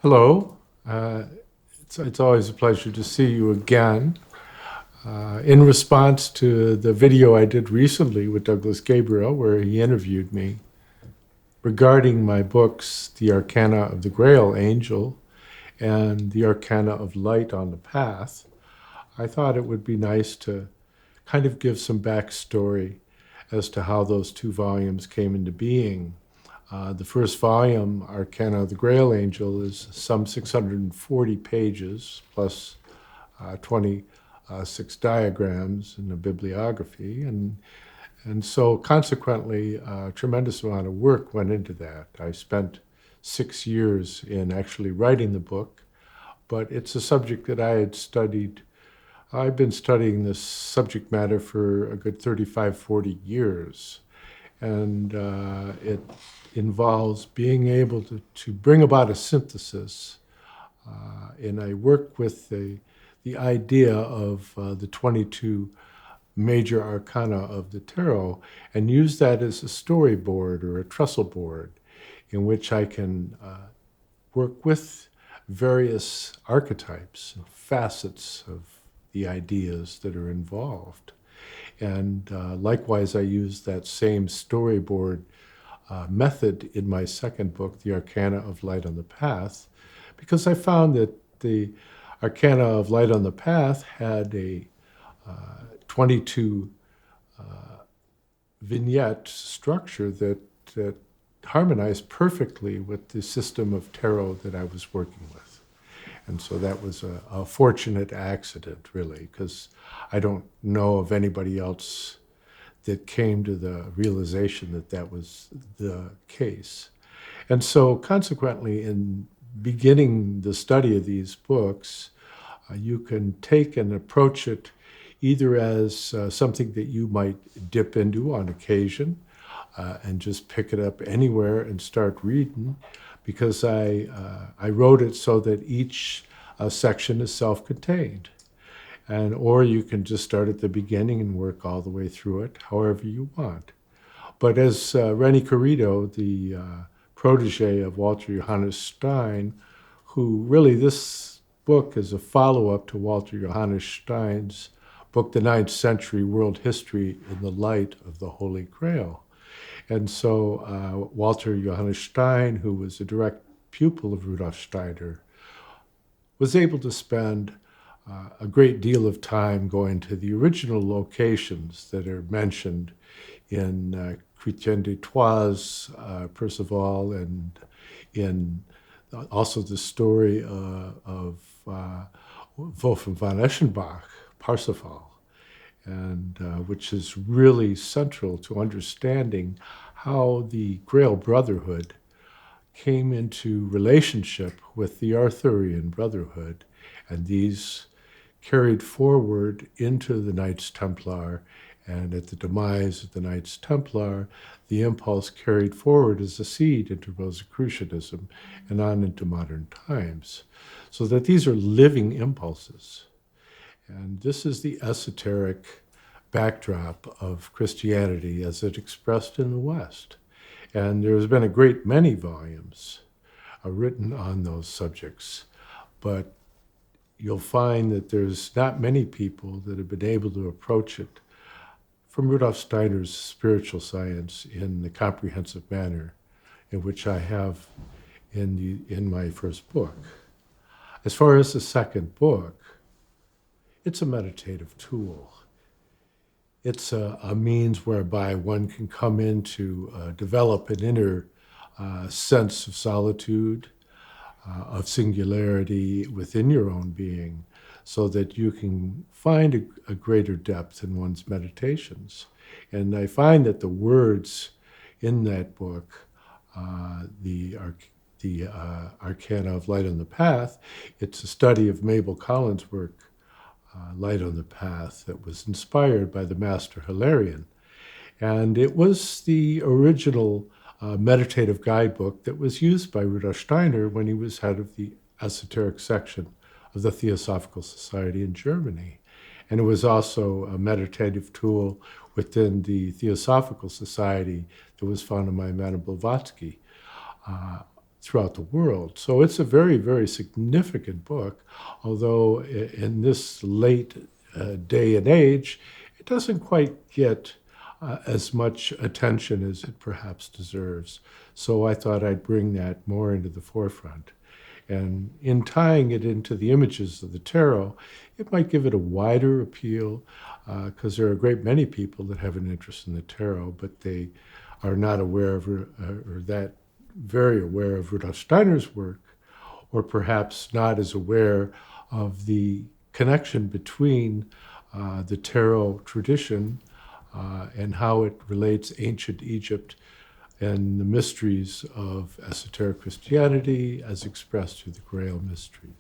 Hello. It's always a pleasure to see you again. In response to the video I did recently with Douglas Gabriel, where he interviewed me regarding my books, The Arcana of the Grail Angel and The Arcana of Light on the Path, I thought it would be nice to kind of give some backstory as to how those two volumes came into being. The first volume, Arcana of the Grail Angel, is some 640 pages plus 26 diagrams in the bibliography. And so consequently, a tremendous amount of work went into that. I spent 6 years in actually writing the book, but it's a subject that I had studied. I've been studying this subject matter for a good 35, 40 years. And it involves being able to bring about a synthesis. And I work with the idea of the 22 major arcana of the tarot and use that as a storyboard or a trestle board in which I can work with various archetypes and facets of the ideas that are involved. And likewise, I use that same storyboard method in my second book, The Arcana of Light on the Path, because I found that the Arcana of Light on the Path had a 22 vignette structure that harmonized perfectly with the system of tarot that I was working with. And so that was a fortunate accident, really, because I don't know of anybody else that came to the realization that that was the case. And so consequently, in beginning the study of these books, you can take and approach it either as something that you might dip into on occasion and just pick it up anywhere and start reading, because I wrote it so that each section is self-contained. Or you can just start at the beginning and work all the way through it, however you want. But as René Corrido, the protege of Walter Johannes Stein, who really this book is a follow-up to Walter Johannes Stein's book, The Ninth Century World History in the Light of the Holy Grail. And so Walter Johannes Stein, who was a direct pupil of Rudolf Steiner, was able to spend a great deal of time going to the original locations that are mentioned in Chrétien de Troyes, Perceval, and in also the story of Wolfram von Eschenbach, Parsifal, and which is really central to understanding how the Grail Brotherhood came into relationship with the Arthurian Brotherhood, and these carried forward into the Knights Templar, and at the demise of the Knights Templar, the impulse carried forward as a seed into Rosicrucianism and on into modern times. So that these are living impulses. And this is the esoteric backdrop of Christianity as it expressed in the West. And there's been a great many volumes written on those subjects, but you'll find that there's not many people that have been able to approach it from Rudolf Steiner's spiritual science in the comprehensive manner in which I have in my first book. As far as the second book, it's a meditative tool. It's a means whereby one can come in to develop an inner sense of solitude, of singularity within your own being, so that you can find a greater depth in one's meditations. And I find that the words in that book, the Arcana of Light on the Path, it's a study of Mabel Collins' work, Light on the Path, that was inspired by the Master Hilarion. And it was the original meditative guidebook that was used by Rudolf Steiner when he was head of the esoteric section of the Theosophical Society in Germany. And it was also a meditative tool within the Theosophical Society that was founded by Madame Blavatsky. throughout the world. So it's a very, very significant book, although in this late day and age, it doesn't quite get as much attention as it perhaps deserves. So I thought I'd bring that more into the forefront. And in tying it into the images of the tarot, it might give it a wider appeal, because there are a great many people that have an interest in the tarot, but they are not aware of, or that very aware of Rudolf Steiner's work, or perhaps not as aware of the connection between the tarot tradition and how it relates ancient Egypt and the mysteries of esoteric Christianity as expressed through the Grail mysteries.